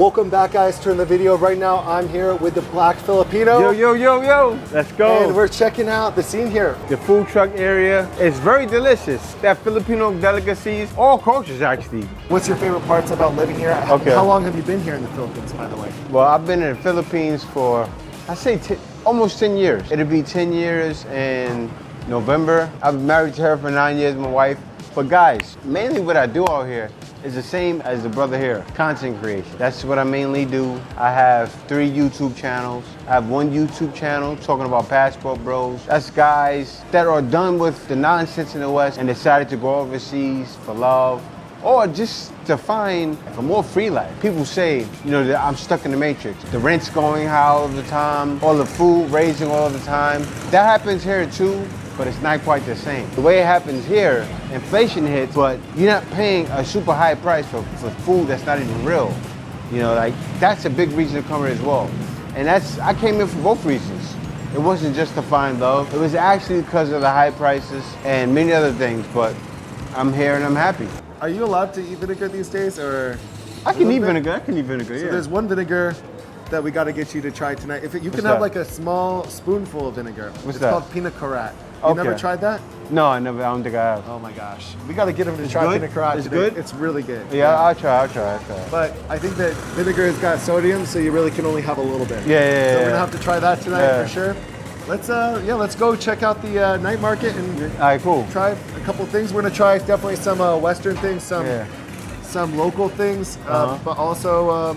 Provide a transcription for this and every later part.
Welcome back, guys, to the video. Right now I'm here with the Black Filipino. Yo, yo, yo, yo, let's go. And we're checking out the scene here. The food truck area is very delicious. That Filipino delicacies, all cultures actually. What's your favorite parts about living here? Okay. How long have you been here in the Philippines, by the way? Well, I've been in the Philippines for, I say almost 10 years. It'll be 10 years in November. I've been married to her for 9 years, my wife. But guys, mainly what I do out here is the same as the brother here, content creation. That's what I mainly do. I have 3 YouTube channels. I have 1 YouTube channel talking about passport bros. That's guys that are done with the nonsense in the West and decided to go overseas for love or just to find a more free life. People say, you know, that I'm stuck in the matrix. The rent's going high all the time, all the food raising all the time. That happens here too, but it's not quite the same. The way it happens here, inflation hits, but you're not paying a super high price for food that's not even real. You know, like, that's a big reason to come here as well. And I came here for both reasons. It wasn't just to find love. It was actually because of the high prices and many other things, but I'm here and I'm happy. Are you allowed to eat vinegar these days, or? I can eat vinegar, yeah. So there's one vinegar that we got to get you to try tonight. If you can have like a small spoonful of vinegar. What's it's that? Called pina colada. You never tried that? No, I don't think I have. Oh my gosh. We got to get him to try good? pina colada It's today. good? It's really good. Yeah, I'll try. But I think that vinegar has got sodium, so you really can only have a little bit. Yeah. So we're gonna have to try that tonight for sure. Let's go check out the night market and All right, cool. try a couple things. We're gonna try definitely some Western things, some local things, but also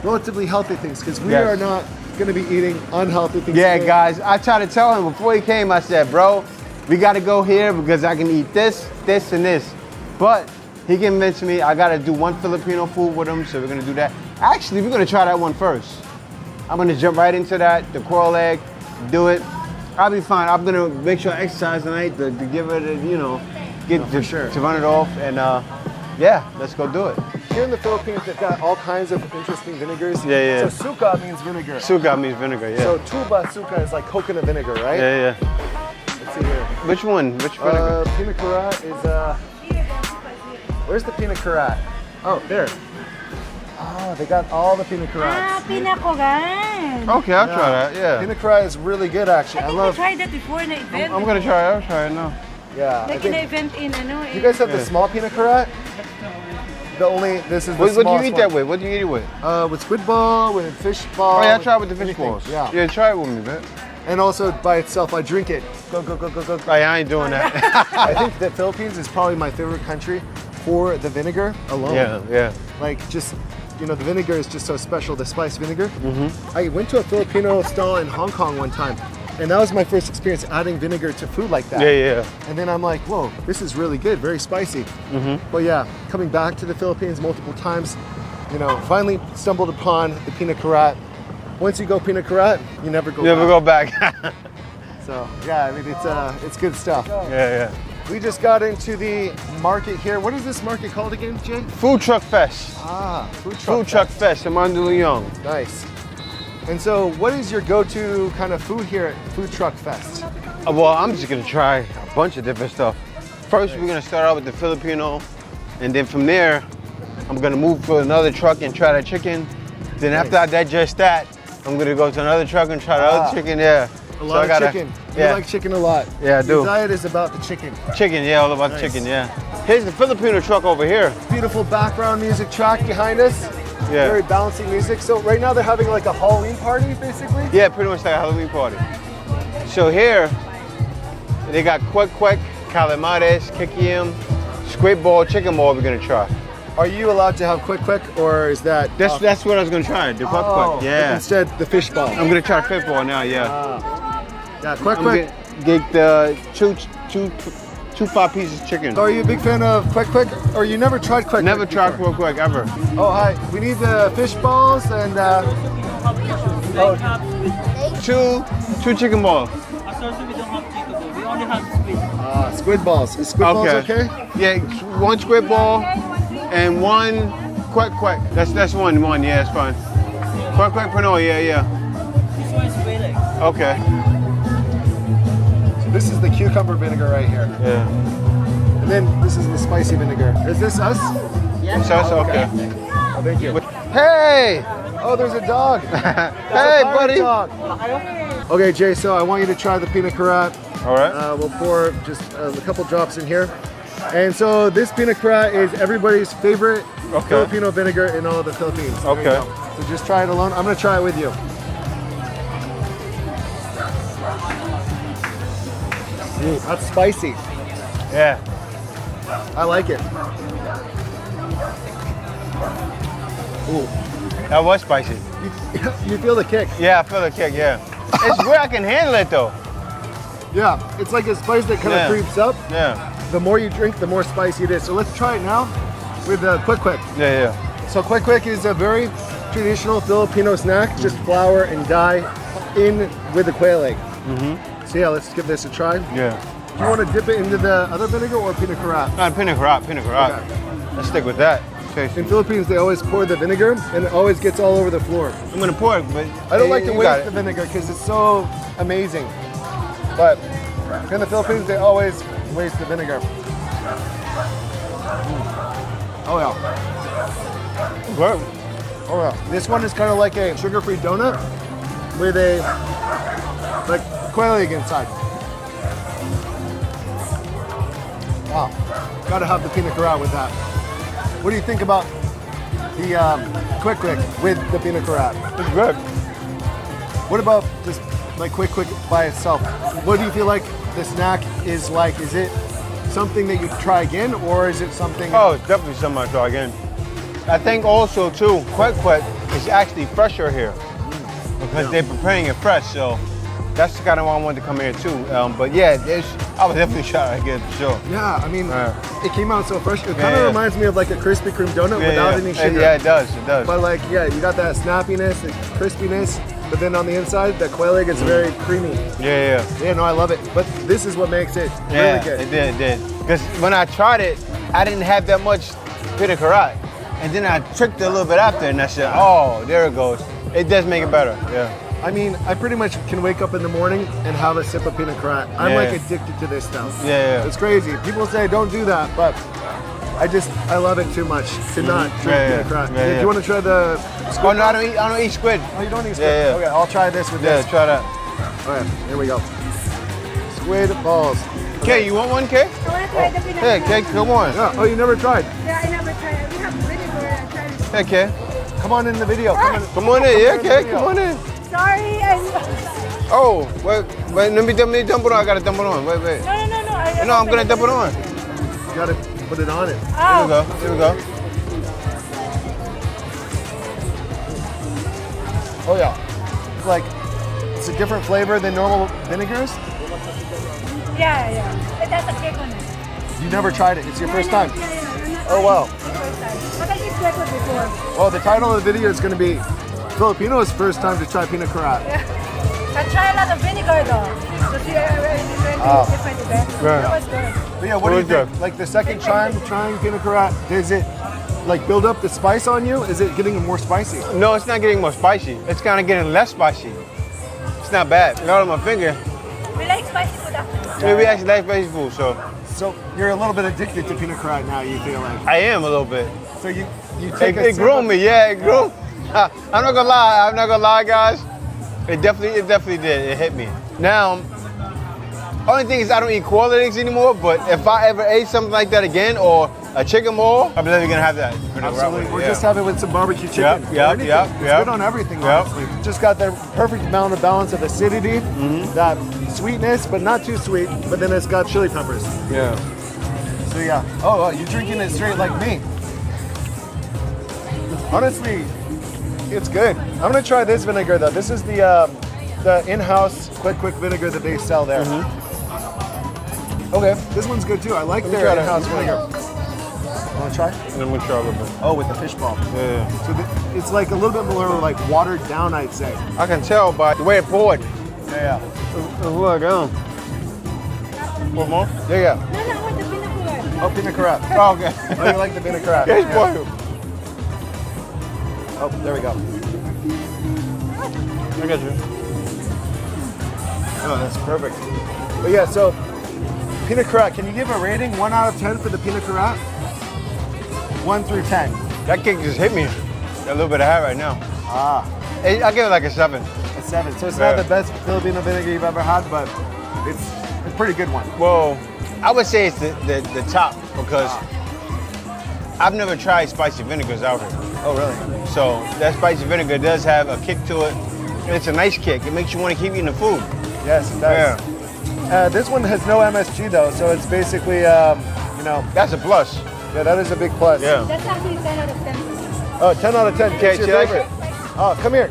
relatively healthy things, because we are not gonna be eating unhealthy things. Yeah, today. guys, I tried to tell him before he came, I said, bro, we gotta go here because I can eat this, this, and this. But he convinced me I gotta do one Filipino food with him, so we're gonna do that. Actually, we're gonna try that one first. I'm gonna jump right into that, the coral egg, do it. I'll be fine. I'm gonna make sure I exercise tonight to give it, to run it off, and yeah, let's go do it. Here in the Philippines, they've got all kinds of interesting vinegars. Yeah. So suka means vinegar. Suka means vinegar, yeah. So tuba suka is like coconut vinegar, right? Yeah. Let's see here. Which one? Which vinegar? Pina colada is where's the pina colada? Oh, there. Oh, they got all the pina coladas. Pina colada. Okay, I'll try that, yeah. Pina colada is really good, actually. I think we tried that before in the event. I'm gonna try it, I'll try it now. Yeah. Like in the event in, You guys have the small pina colada? This is the What do you eat one. that with? What do you eat it with? With squid ball, with fish ball. Oh yeah, I try it with the fish anything. balls. Yeah. Yeah, try it with me, man. And also by itself, I drink it. Go. I ain't doing that. I think the Philippines is probably my favorite country for the vinegar alone. Yeah. Like, just, the vinegar is just so special, the spiced vinegar. I went to a Filipino stall in Hong Kong one time, and that was my first experience adding vinegar to food like that. Yeah. And then I'm like, whoa, this is really good, very spicy. But yeah, coming back to the Philippines multiple times, finally stumbled upon the pina colada. Once you go pina colada, you never go back. So yeah, I mean, it's good stuff. Yeah. We just got into the market here. What is this market called again, Jay? Food Truck Fest. Food truck Fest in Mandaluyong. Nice. And so, what is your go-to kind of food here at Food Truck Fest? Well, I'm just gonna try a bunch of different stuff. First, we're gonna start out with the Filipino, and then from there, I'm gonna move to another truck and try that chicken. Then after I digest that, I'm gonna go to another truck and try the other chicken. Yeah. A lot of chicken. You like chicken a lot. Yeah, I do. Your diet is about the chicken. Chicken, yeah, all about chicken, yeah. Here's the Filipino truck over here. Beautiful background music track behind us. Yeah. Very balancing music. So right now they're having like a Halloween party, basically? Yeah, pretty much like a Halloween party. So here, they got kwek, calamares, kikiam, squid ball, chicken ball we're gonna try. Are you allowed to have kwek, or is that? That's what I was gonna try, the kwek, yeah. Instead, the fish ball. I'm gonna try fish ball now, yeah. Yeah, kwek. I'm gonna get the two 5-piece chicken. So are you a big fan of kwek, or you never tried kwek? Never tried kwek ever. Oh, hi. We need the fish balls and two chicken balls. Unfortunately, we don't have chicken. We only have squid. Squid balls. Is squid balls okay? Yeah, one squid ball and one kwek. That's one. Yeah, it's fine. Kwek penoy. Yeah. This one is fillet. Okay. So this is the cucumber vinegar right here. Yeah. And then this is the spicy vinegar. Is this us? Yes. So, okay. Oh, thank you. Hey! Oh, there's a dog. Hey, buddy! Dog. Okay, Jay, so I want you to try the pina colada. All right. We'll pour just a couple drops in here. And so this pina colada is everybody's favorite Filipino vinegar in all of the Philippines. There you Okay. go. So just try it alone. I'm gonna try it with you. That's spicy. Yeah. I like it. Ooh. That was spicy. You feel the kick. Yeah, I feel the kick, yeah. It's weird I can handle it though. Yeah, it's like a spice that kind of creeps up. Yeah. The more you drink, the more spicy it is. So let's try it now with Quick Quick. Yeah. So Quick Quick is a very traditional Filipino snack, just flour and dye in with the quail egg. So yeah, let's give this a try. Yeah. Do you want to dip it into the other vinegar or pina colada? Pina colada. Okay. Let's stick with that. Tasty. In Philippines, they always pour the vinegar and it always gets all over the floor. I'm gonna pour it, but I don't like to you got waste the it. vinegar because it's so amazing. But in the Philippines, they always waste the vinegar. Oh yeah. Good. Oh yeah. This one is kind of like a sugar-free donut with a like quail egg inside. Wow. Gotta have the pina colada with that. What do you think about the Quick Quick with the pina colada? It's good. What about just like Quick Quick by itself? What do you feel like the snack is like? Is it something that you try again, or is it something? Oh, it's definitely something I try again. I think also too, Quick Quick is actually fresher here because they're preparing it fresh. So that's kind of why I wanted to come here too. But yeah, I would definitely try it again for sure. Yeah, I mean, it came out so fresh. It kind of Yeah. reminds me of like a Krispy Kreme donut without any sugar. Yeah, it does. It does. But like, yeah, you got that snappiness, the crispiness, but then on the inside, the quail egg is very creamy. Yeah. Yeah, no, I love it. But this is what makes it Yeah, really good. it did. Because when I tried it, I didn't have that much pina colada. And then I tricked it a little bit after and I said, oh, there it goes. It does make it better, yeah. I mean, I pretty much can wake up in the morning and have a sip of pina colada. I'm like addicted to this stuff. Yeah. It's crazy. People say don't do that, but I love it too much to not drink pina colada. Yeah, Do you want to try the Oh no, I don't eat squid. Oh, you don't eat squid? Yeah. Okay, I'll try this with Yeah, this. try that. Okay, here we go. Squid balls. Kay, you want one, Kay? I want to try the pina Hey, colada. Kay, come on. Yeah. Oh, you never tried? Yeah, I never tried it. We have vinegar. I tried it. Hey, Kay. Come on in the video. Come on in, yeah, Kay, come on in. Sorry. Oh, wait, let me dump it on. I gotta dump it on. Wait. No. No, I'm gonna dump it on. You gotta put it on it. Here we go. Oh yeah. It's a different flavor than normal vinegars. Yeah. But that's a kick on it. You never tried it. It's your first time. Yeah. Oh wow. First time. But I did check it before. Well, the title of the video is going to be Filipino's first time to try pina colada. I try a lot of vinegar though. So see, different event. Yeah. That was good. But yeah, what do you What was think? Like the second time trying pina colada, does it like build up the spice on you? Is it getting more spicy? No, it's not getting more spicy. It's kind of getting less spicy. It's not bad. Not on my finger. We like spicy food after. Yeah, we actually like spicy food, so So you're a little bit addicted to pina colada now. You feel like I am a little bit. so you take It grew me, yeah, it grew. I'm not gonna lie, guys. It definitely did. It hit me. Now, only thing is I don't eat quail eggs anymore. But if I ever ate something like that again, or a chicken ball, I'm definitely gonna have that. Absolutely. We're just having with some barbecue chicken. Yep, or yep, anything. yep, It's yep. good on everything, Yep. honestly. Just got the perfect amount of balance of acidity, that sweetness, but not too sweet, but then it's got chili peppers. Yeah. So yeah. Oh, you're drinking it straight like me. Honestly, it's good. I'm gonna try this vinegar though. This is the in-house quick vinegar that they sell there. Okay, this one's good too. I like their try that. in-house vinegar. Want to try? And I'm gonna try a little bit. Oh, with the fish ball. Yeah. So it's like a little bit more like watered down, I'd say. I can tell by the way it poured. Yeah. Look, One more? Yeah. No, I want the pina colada. Oh, pina colada. Oh, okay. Oh, you like the pina colada? Yes, boy. Oh, there we go. I got you. Oh, that's perfect. But yeah, so pina colada. Can you give a rating 1 out of 10 for the pina colada? 1 through 10. That kick just hit me. a little bit of hat right now. I give it like a 7. A 7. So it's Yeah. not the best Filipino vinegar you've ever had, but it's a pretty good one. Well, I would say it's the top because I've never tried spicy vinegars out here. Oh, really? So that spicy vinegar does have a kick to it, and it's a nice kick. It makes you want to keep eating the food. Yes, it does. This one has no MSG though, so it's basically, you know, That's a plus. yeah, that is a big plus. Yeah. That's actually 10 out of 10 for me. Oh, 10 out of 10. Okay, What's your she likes favorite? Oh, come here.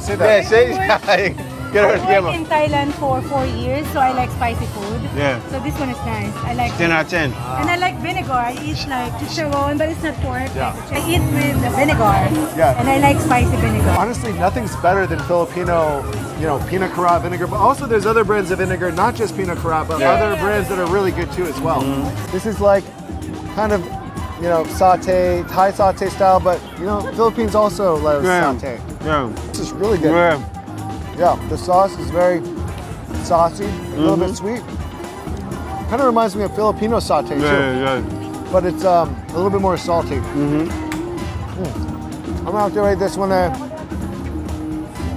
Say Yeah, that. see? Get her I the worked camera. in Thailand for 4 years, so I like spicy food. Yeah. So this one is nice. I like 10 out of 10. And I like vinegar. I eat like chicharron, but it's not pork. Yeah. I eat with the vinegar. Yeah. And I like spicy vinegar. Honestly, nothing's better than Filipino, you know, pina colada vinegar. But also, there's other brands of vinegar, not just pina colada, but other brands that are really good too as well. This is like kind of, you know, saute, Thai saute style, but you know, Philippines also loves saute. Yeah. This is really good. Yeah. Yeah, the sauce is very saucy, a little bit sweet. Kind of reminds me of Filipino saute too, Yeah. but it's a little bit more salty. I'm gonna have to rate this one a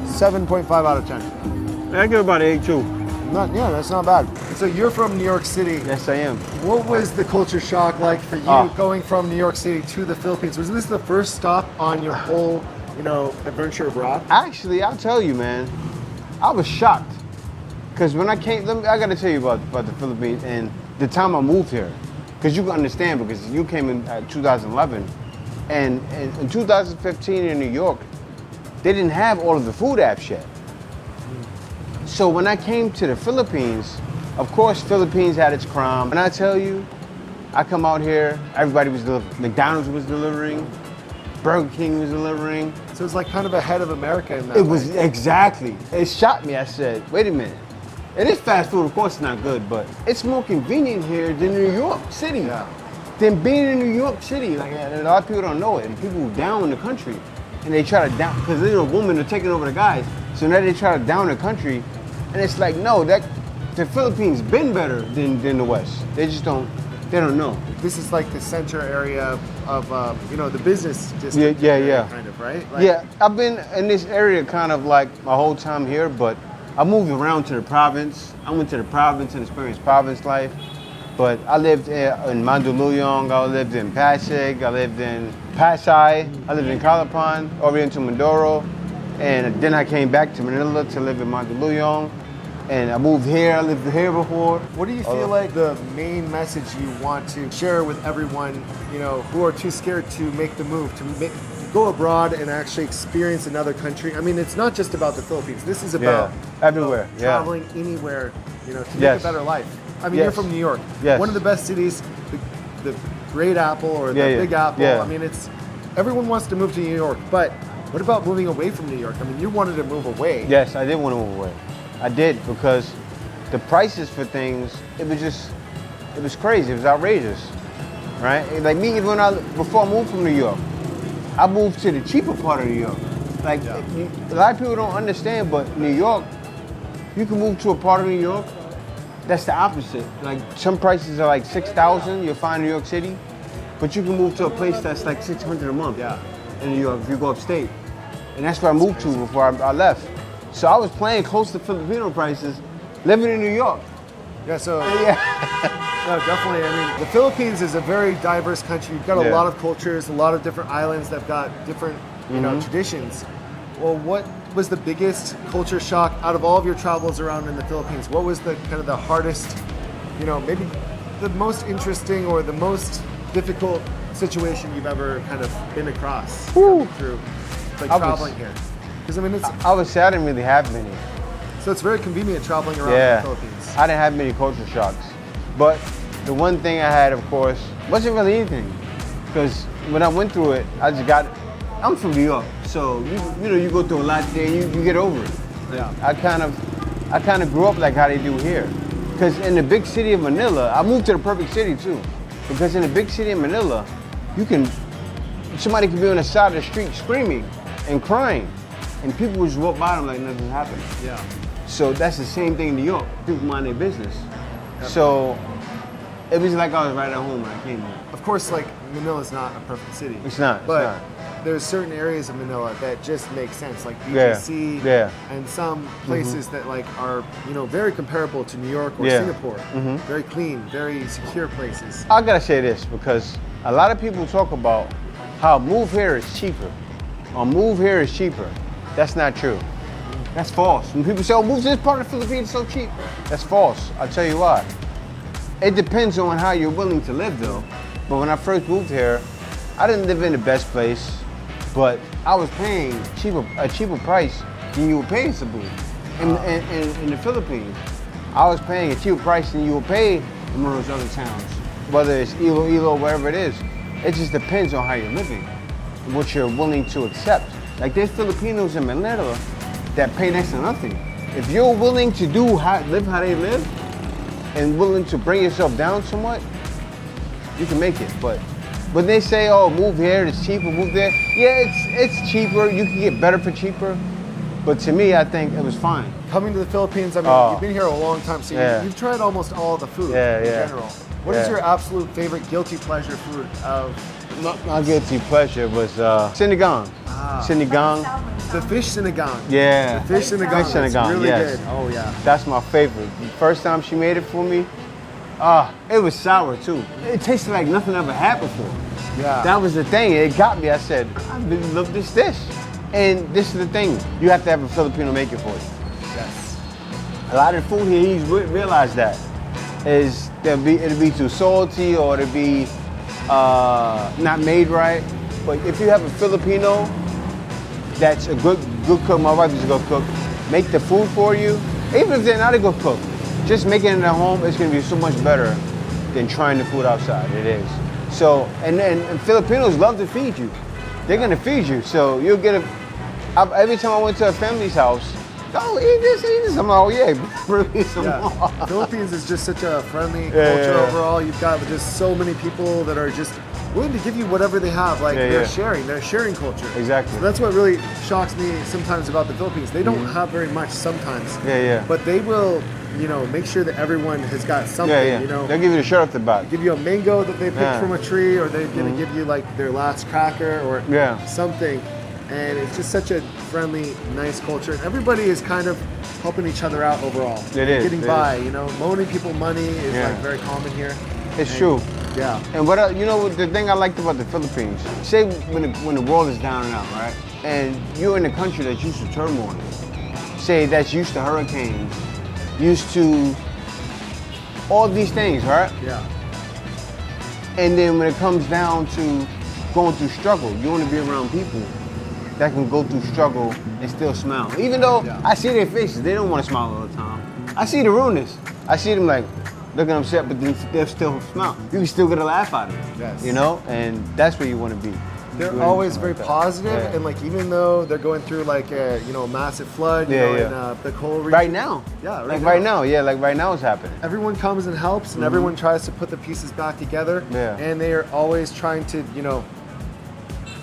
7.5 out of 10. I give it about an 8 too. Yeah, that's not bad. So you're from New York City. Yes, I am. What was the culture shock like for you going from New York City to the Philippines? Was this the first stop on your whole, you know, adventure abroad? Actually, I'll tell you, man, I was shocked. Because when I came, I got to tell you about the Philippines and the time I moved here. Because you can understand, because you came in 2011. And in 2015 in New York, they didn't have all of the food apps yet. So when I came to the Philippines, of course, Philippines had its crime. And I tell you, I come out here, everybody was delivering. McDonald's was delivering, Burger King was delivering. So it's like kind of ahead of America in that It way. was exactly. It shocked me. I said, wait a minute. It is fast food, of course it's not good, but it's more convenient here than New York City. Yeah. Than being in New York City. Like, a lot of people don't know it. And people down in the country. And they try to down, because they're a woman, they're taking over the guys. So now they try to down the country. And it's like, no, the Philippines been better than the West. They just don't know. This is like the center area of, you know, the business district. Yeah, area, yeah. Kind of, right? Like, Yeah, I've been in this area kind of like my whole time here, but I moved around to the province. I went to the province and experienced province life. But I lived in Mandaluyong, I lived in Pasig, I lived in Pasay, I lived in Calapan, Oriental Mindoro, and then I came back to Manila to live in Mandaluyong. And I moved here, I lived here before. What do you feel like the main message you want to share with everyone, you know, who are too scared to make the move, to go abroad and actually experience another country? I mean, it's not just about the Philippines. This is about everywhere, you know, traveling anywhere, you know, to make Yes. a better life. I mean, Yes. you're from New York. Yes. One of the best cities, the Great Apple or the Big Apple. Yeah. I mean, it's everyone wants to move to New York, but what about moving away from New York? I mean, you wanted to move away. Yes, I did want to move away. I did because the prices for things, it was crazy. It was outrageous, right? Like me, before I moved from New York, I moved to the cheaper part of New York. Like a lot of people don't understand, but New York, you can move to a part of New York that's the opposite. Like some prices are like 6,000. You'll find New York City, but you can move to a place that's like 600 a month. Yeah. In New York, if you go upstate, and that's where I moved to before I left. So I was playing close to Filipino prices, living in New York. Yeah, so Yeah. no, definitely. I mean, the Philippines is a very diverse country. You've got a Yeah. lot of cultures, a lot of different islands that've got different, you know, traditions. Well, what was the biggest culture shock out of all of your travels around in the Philippines? What was the kind of the hardest, you know, maybe the most interesting or the most difficult situation you've ever kind of been across coming through, like traveling here? Because I mean, it's I would say I didn't really have many. so it's very convenient traveling around Yeah. the Philippines. I didn't have many culture shocks. But the one thing I had, of course, wasn't really anything. Because when I went through it, I'm from New York. So, you go through a lot there, you get over it. Yeah. I kind of grew up like how they do here. Because in the big city of Manila, I moved to the perfect city too. Because in the big city of Manila, somebody can be on the side of the street screaming and crying. And people would just walk by them like nothing happened. Yeah. So that's the same thing in New York. People mind their business. So it was like I was right at home when I came here. Of course, like Manila's not a perfect city. It's not. But there's certain areas of Manila that just make sense, like Yeah, BGC yeah. and some places that like are, you know, very comparable to New York or Yeah. Singapore. Very clean, very secure places. I gotta say this because a lot of people talk about how move here is cheaper, or move here is cheaper. That's not true. That's false. When people say, "Oh, move to this part of the Philippines, so cheap," that's false. I'll tell you why. It depends on how you're willing to live, though. But when I first moved here, I didn't live in the best place, but I was paying a cheaper price than you would pay in Cebu. In the Philippines, I was paying a cheaper price than you would pay in one of those other towns, whether it's Iloilo, wherever it is. It just depends on how you're living, what you're willing to accept. Like there's Filipinos in Manila that pay next to nothing. If you're willing to live how they live and willing to bring yourself down somewhat, you can make it. But when they say, "Oh, move here, it's cheaper, move there," yeah, it's cheaper. You can get better for cheaper. But to me, I think it was fine. Coming to the Philippines, I mean, you've been here a long time, so you've tried almost all the food in general. What is your absolute favorite guilty pleasure food of? My guilty pleasure was sinigang. Sinigang. The fish sinigang. Yeah. The fish sinigang. Fish sinigang, That's really yes. good. Oh yeah. That's my favorite. The first time she made it for me, it was sour too. It tasted like nothing ever had before. Yeah. That was the thing. It got me. I said, I really love this dish. And this is the thing. You have to have a Filipino make it for you. Yes. A lot of food here, he's realized that is it'll be too salty or it'll be not made right. But if you have a Filipino that's a good cook, my wife is a good cook, make the food for you, even if they're not a good cook, just making it at home, it's gonna be so much better than trying the food outside. It is. So, and Filipinos love to feed you. They're gonna feed you. So you'll get every time I went to a family's house, "Oh, eat this. I'm like, "Oh yeah, bring me some more." Philippines is just such a friendly culture overall. You've got just so many people that are just willing to give you whatever they have. Like they're sharing culture. Exactly. So that's what really shocks me sometimes about the Philippines. They don't have very much sometimes. But they will, you know, make sure that everyone has got something. You know, they'll give you the shirt off the back. give you a mango that they picked from a tree, or they're gonna give you like their last cracker or something. And it's just such a friendly, nice culture. And everybody is kind of helping each other out overall. It is. Getting by, you know, loaning people money is like very common here. It's true. Yeah. And what you know, the thing I liked about the Philippines, say when the world is down and out, right? And you're in a country that's used to turmoil, say that's used to hurricanes, used to all these things, right? Yeah. And then when it comes down to going through struggle, you want to be around people that can go through struggle and still smile. Even though I see their faces, they don't want to smile all the time. I see the rudeness. I see them like looking upset, but they'll still smile. You can still get a laugh out of it. Yes. You know, and that's where you want to be. They're always very positive, and like even though they're going through like a massive flood, you know, in the coal region. Right now. Yeah, like right now, like right now it's happening. Everyone comes and helps, and everyone tries to put the pieces back together. Yeah. And they are always trying to, you know,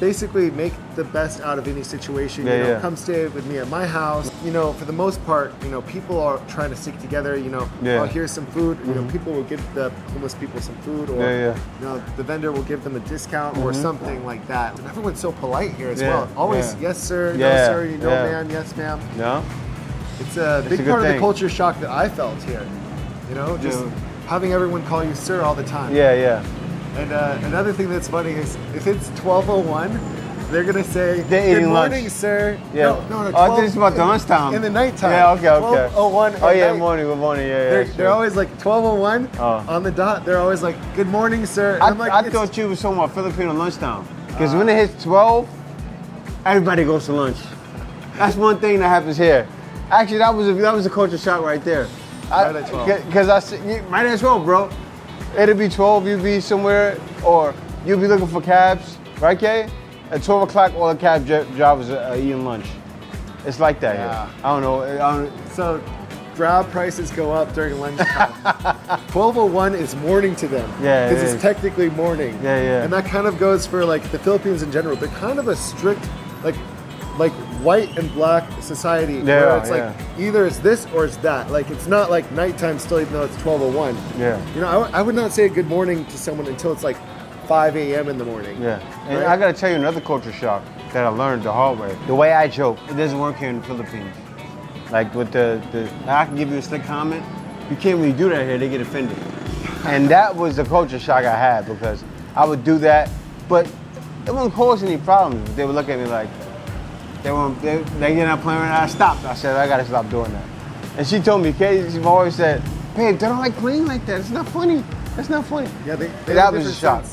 basically make the best out of any situation. You know, come stay with me at my house. You know, for the most part, you know, people are trying to stick together. You know, oh, here's some food. You know, people will give the homeless people some food, or you know, the vendor will give them a discount or something like that. And everyone's so polite here as well. Always, yes sir, no sir, no ma'am, yes ma'am. Yeah. It's a big part of the culture shock that I felt here. You know, just having everyone call you sir all the time. And another thing that's funny is if it's 12:01, they're gonna say, "Good morning, sir." No, 12, I think it's about the lunchtime. In the nighttime. Yeah, okay. 12:01. Oh yeah, morning, good morning. They're always like 12:01 on the dot. They're always like, "Good morning, sir." And I thought you were talking about Filipino lunchtime, because when it hits 12, everybody goes to lunch. That's one thing that happens here. Actually, that was a culture shock right there. Right at 12. Because I said right at 12, bro. It'll be 12, you'll be somewhere, or you'll be looking for cabs, right, Kay? At 12 o'clock, all the cab drivers are eating lunch. It's like that here. I don't know. So, Grab prices go up during lunchtime. 12:01 is morning to them. Because it's technically morning. And that kind of goes for like the Philippines in general. They're kind of a strict, like white and black society where it's like either it's this or it's that. Like it's not like nighttime still, even though it's 12:01. You know, I would not say good morning to someone until it's like 5 a.m. in the morning. Yeah. And Right? I gotta tell you another culture shock that I learned the hard way. The way I joke, it doesn't work here in the Philippines. Like with I can give you a slick comment, you can't really do that here, they get offended. And that was the culture shock I had because I would do that, but it wouldn't cause any problems. They would look at me like, they're not playing around. I stopped. I said, I gotta stop doing that. And she told me, Katie, she always said, babe, they don't like playing like that. It's not funny. That's not funny. Yeah, they that was a shock.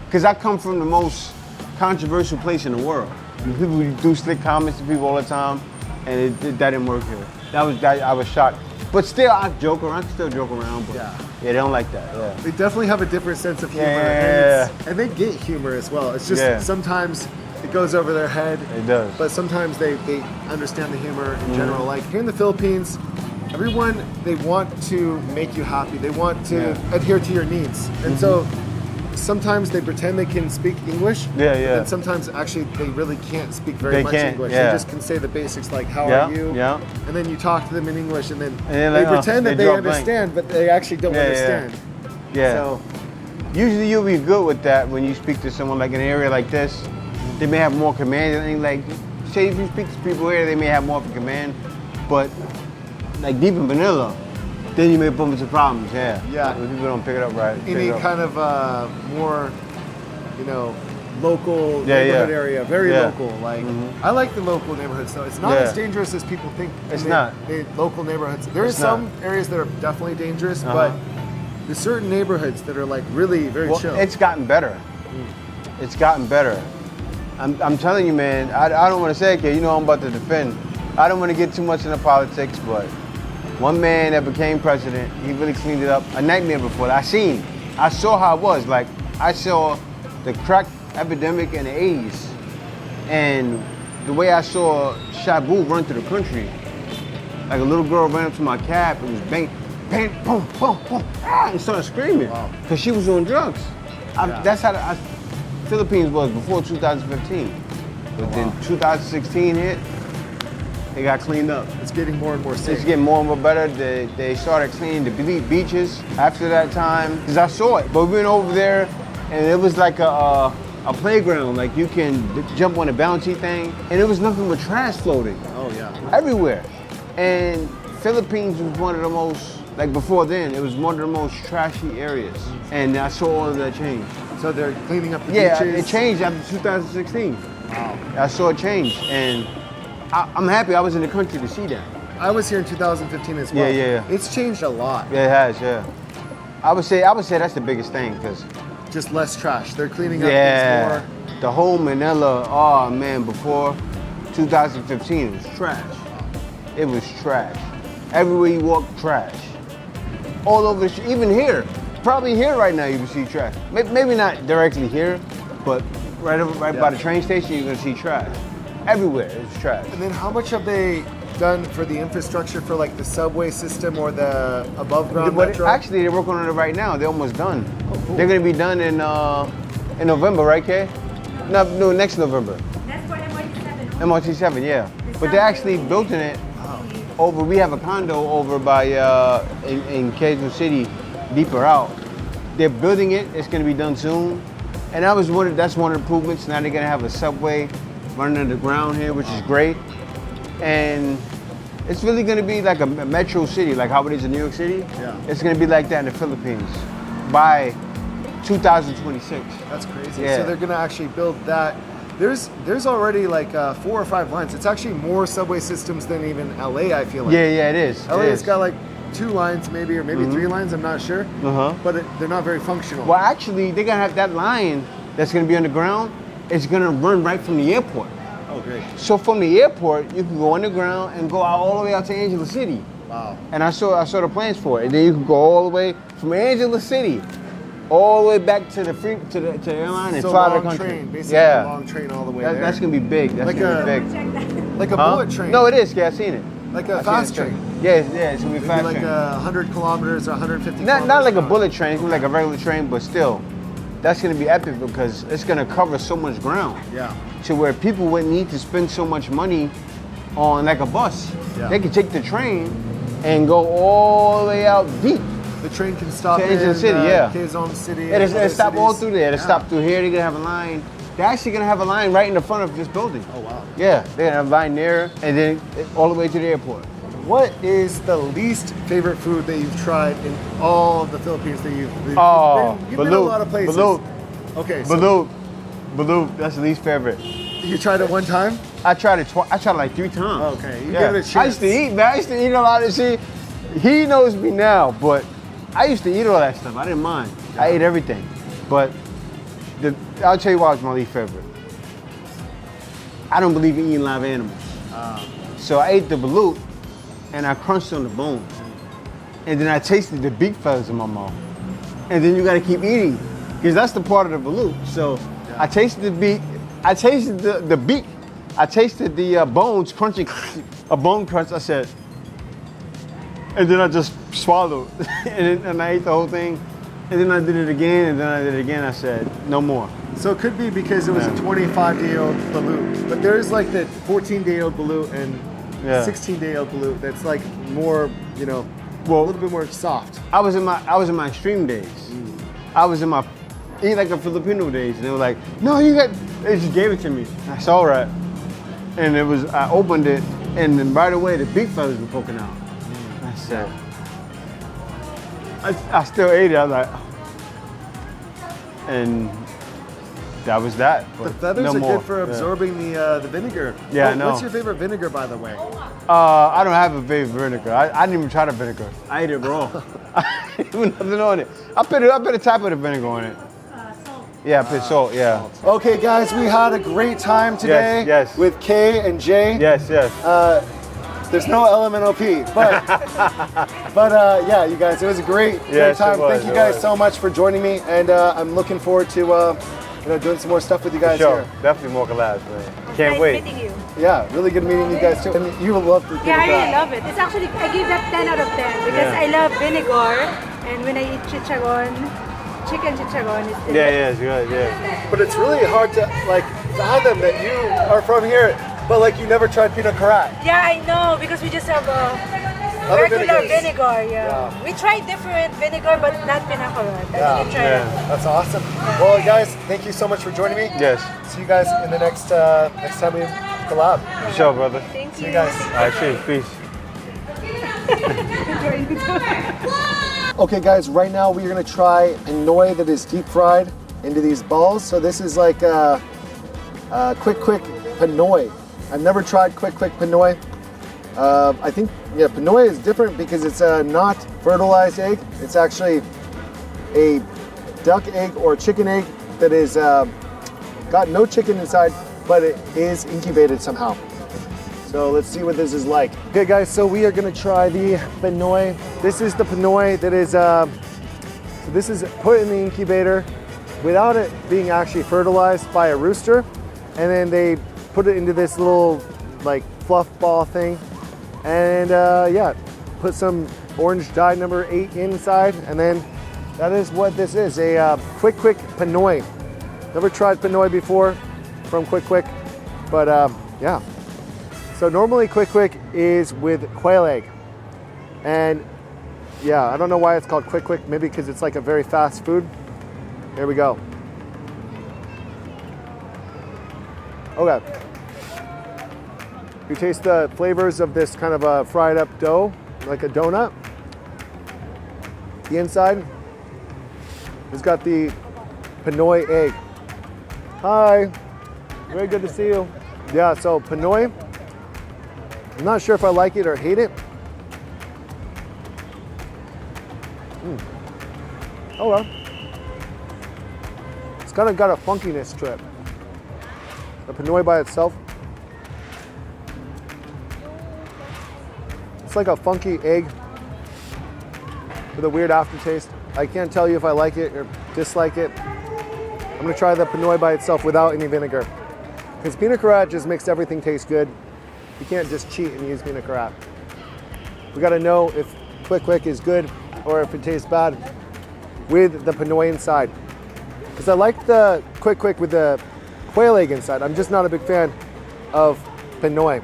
Because I come from the most controversial place in the world. People do slick comments to people all the time, and that didn't work here. I was shocked. But still, I can still joke around, but yeah, they don't like that. Yeah. They definitely have a different sense of humor, and they get humor as well. It's just sometimes it goes over their head. It does. But sometimes they understand the humor in general. Like here in the Philippines, everyone, they want to make you happy. They want to adhere to your needs. And so sometimes they pretend they can speak English. And sometimes actually they really can't speak very much English. They just can say the basics like, how are you? And then you talk to them in English and then they pretend that they understand, but they actually don't understand. So usually you'll be good with that when you speak to someone like in an area like this. They may have more command. And like, say if you speak to people here, they may have more of a command. But like deep in Manila, then you may bump into problems. When people don't pick it up right. Any kind of more, local neighborhood area, very local. Like I like the local neighborhoods though. It's not as dangerous as people think. It's not. The local neighborhoods. There are some areas that are definitely dangerous, but there's certain neighborhoods that are like really very chill. It's gotten better. It's gotten better. I'm telling you, man. I don't want to say it, kid. I'm about to defend. I don't want to get too much into politics, but one man that became president, he really cleaned it up. A nightmare before that. I saw how it was. Like, I saw the crack epidemic and the AIDS. And the way I saw Shabu run through the country, like a little girl ran up to my cab and was bang, bang, boom, boom, boom, and started screaming because she was on drugs. That's how the Philippines was before 2015. But then 2016 hit, they got cleaned up. It's getting more and more safe. It's getting more and more better. They started cleaning the beaches after that time. Because I saw it. But we went over there and it was like a playground. Like you can jump on a bouncy thing. And it was nothing but trash floating. Oh yeah. Everywhere. And Philippines was one of the most, like before then, it was one of the most trashy areas. And I saw all of that change. So they're cleaning up the beaches? Yeah, it changed after 2016. Wow. I saw it change. And I'm happy I was in the country to see that. I was here in 2015 as well. Yeah. It's changed a lot. Yeah, it has, yeah. I would say that's the biggest thing, because just less trash. They're cleaning up things more. The whole Manila, oh man, before 2015 it was trash. It was trash. Everywhere you walk, trash. All over the street, even here. Probably here right now you can see trash. Maybe not directly here, but right by the train station you're gonna see trash. Everywhere it's trash. And then how much have they done for the infrastructure for like the subway system or the above ground metro? Actually, they're working on it right now. They're almost done. Oh, cool. They're gonna be done in November, right, Kay? No, next November. That's for MRT7. MRT7, yeah. But they actually built in it over. We have a condo over by in Quezon City, deeper out. They're building it. It's gonna be done soon. And that's one of the improvements. Now they're gonna have a subway running underground here, which is great. And it's really gonna be like a metro city, like how it is in New York City. Yeah. It's gonna be like that in the Philippines by 2026. That's crazy. Yeah. So they're gonna actually build that. There's already like 4 or 5 lines. It's actually more subway systems than even LA, I feel like. Yeah, it is. LA's got like 2 lines maybe, or maybe 3 lines, I'm not sure. But they're not very functional. Well, actually, they're gonna have that line that's gonna be underground. It's gonna run right from the airport. Oh, great. So from the airport, you can go underground and go out all the way out to Angeles City. Wow. And I saw the plans for it. And then you can go all the way from Angeles City, all the way back to the airline and fly the country. Train, basically a long train all the way there. That's gonna be big. That's like gonna be big. Like a bullet train. No, it is. Yeah, I've seen it. Like a fast train. Yeah, it's gonna be fast like train. 100 kilometers or 150 kilometers. Not like a bullet train, it's gonna be like a regular train, but still, that's gonna be epic because it's gonna cover so much ground. Yeah. To where people wouldn't need to spend so much money on like a bus. Yeah. They could take the train and go all the way out deep. the train can stop To Asian City, yeah. Quezon City. It stop all cities. through there. It Yeah. stop through here. They're gonna have a line. They're actually gonna have a line right in the front of this building. Oh wow. Yeah, they're gonna have a line there, and then all the way to the airport. What is the least favorite food that you've tried in all of the Philippines that you've been, Oh, you've been a lot of places? balut. Okay, so Balut. That's the least favorite. you tried it one time? I tried it twice. I tried it like 3 times. Okay, you Yeah. give it a chance. I used to eat, man. I used to eat a lot of shit. He knows me now, but I used to eat all that stuff. I didn't mind. I ate everything. But I'll tell you why it's my least favorite. I don't believe in eating live animals. So I ate the balut and I crunched on the bone. And then I tasted the beak feathers in my mouth. And then you gotta keep eating, because that's the part of the balut. So I tasted the beak, I tasted the beak, I tasted the bones crunching, a bone crunch, I said, and then I just swallowed. and I ate the whole thing. And then I did it again, and then I did it again. I said, no more. So it could be because it was a 25-day-old balut, but there's like the 14-day-old balut and 16-day-old balut that's like more, you know, a little bit more soft. I was in my extreme days. I was in my eat like a Filipino days, and they were like, no, you got. They just gave it to me. I saw that, and I opened it, and then right away the beak feathers were poking out. I said, I still ate it. I was like, and that was that. The feathers no are more. good for absorbing the vineger. Yeah, I know. What's your favorite vinegar, by the way? I don't have a favorite vinegar. I didn't even try the vinegar. I ate it raw. I didn't put nothing on it. I put a type of the vinegar on it. Yeah, I put salt, yeah. Okay, guys, we had a great time today Yes. with K and J. Yes. There's no LMNOP, but yeah, you guys, it was a great Yes, time. it was, Thank you guys so much for joining me, and I'm looking forward to doing some more stuff with you guys Sure, here. definitely more collabs, man. Can't Nice wait. meeting you. Yeah, really good meeting you guys too. And you will love the Yeah, I really love it. It's actually, I give that 10 out of 10 because Yeah. I love vinegar, and when I eat chicharon, chicken chicharon is delicious. Yeah, it's good, yeah. But it's really hard to like fathom that you are from here, but like you never tried pina colada. Yeah, I know, because we just have a Other regular vinegars. vinegar, yeah. We tried different vinegar, but not pinacolada. I didn't try it. That's awesome. Well, guys, thank you so much for joining me. Yes. See you guys in the next time we collab. For sure, brother. Thank you. See you guys. All right, cheers, peace. Okay, guys, right now we are gonna try penoy that is deep fried into these balls. So this is like quick penoy. I've never tried quick penoy. I think penoy is different because it's not fertilized egg. It's actually a duck egg or chicken egg that is got no chicken inside, but it is incubated somehow. So let's see what this is like. Okay guys, so we are gonna try the penoy. This is the penoy that is, so this is put in the incubator without it being actually fertilized by a rooster. And then they put it into this little like fluff ball thing. And yeah, put some orange dye number 8 inside. And then that is what this is, a quick penoy. Never tried penoy before from Quick, but yeah. So normally Quick is with quail egg. And yeah, I don't know why it's called Quick, maybe because it's like a very fast food. Here we go. Okay. You taste the flavors of this kind of a fried up dough, like a donut. The inside has got the penoy egg. Hi, very good to see you. Yeah, so penoy, I'm not sure if I like it or hate it. Oh well. It's kind of got a funkiness to it. The penoy by itself. It's like a funky egg with a weird aftertaste. I can't tell you if I like it or dislike it. I'm gonna try the penoy by itself without any vinegar. Because pina colada just makes everything taste good. You can't just cheat and use pina colada. We gotta know if Quick is good or if it tastes bad with the penoy inside. Because I like the Quick with the quail egg inside. I'm just not a big fan of penoy.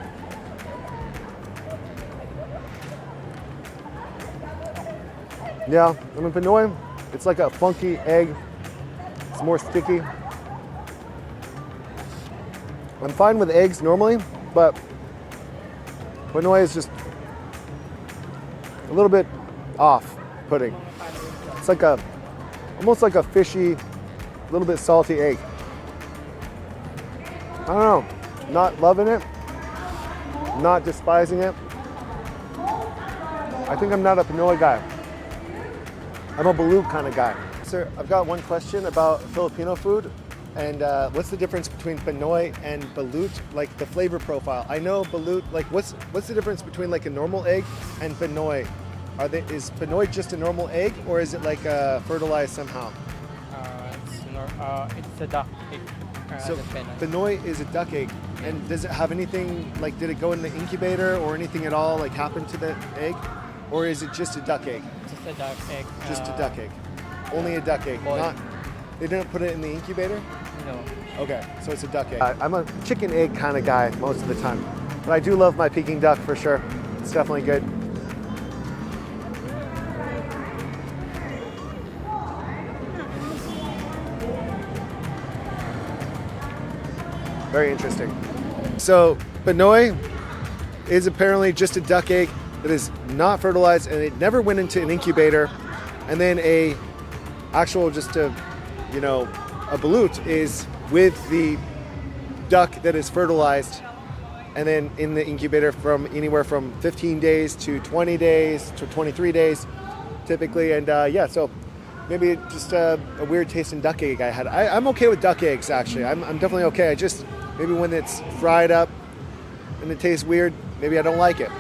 Yeah, I mean, penoy, it's like a funky egg. It's more sticky. I'm fine with eggs normally, but penoy is just a little bit off-putting. It's like almost like a fishy, little bit salty egg. I don't know, not loving it, not despising it. I think I'm not a penoy guy. I'm a balut kind of guy. Sir, I've got one question about Filipino food. And what's the difference between penoy and balut, like the flavor profile? I know balut, like what's the difference between like a normal egg and penoy? Is penoy just a normal egg, or is it like fertilized somehow? It's a duck egg. So penoy is a duck egg. And does it have anything, like did it go in the incubator or anything at all, like happen to the egg? Or is it just a duck egg? Just a duck egg. Just a duck egg. Only a duck egg. Boiled. They didn't put it in the incubator? No. Okay, so it's a duck egg. I'm a chicken egg kind of guy most of the time, but I do love my Peking duck for sure. It's definitely good. Very interesting. So penoy is apparently just a duck egg that is not fertilized, and it never went into an incubator. And then a balut is with the duck that is fertilized, and then in the incubator from anywhere from 15 days to 20 days to 23 days, typically. And so maybe just a weird tasting duck egg I had. I'm okay with duck eggs, actually. I'm definitely okay. Maybe when it's fried up and it tastes weird, maybe I don't like it.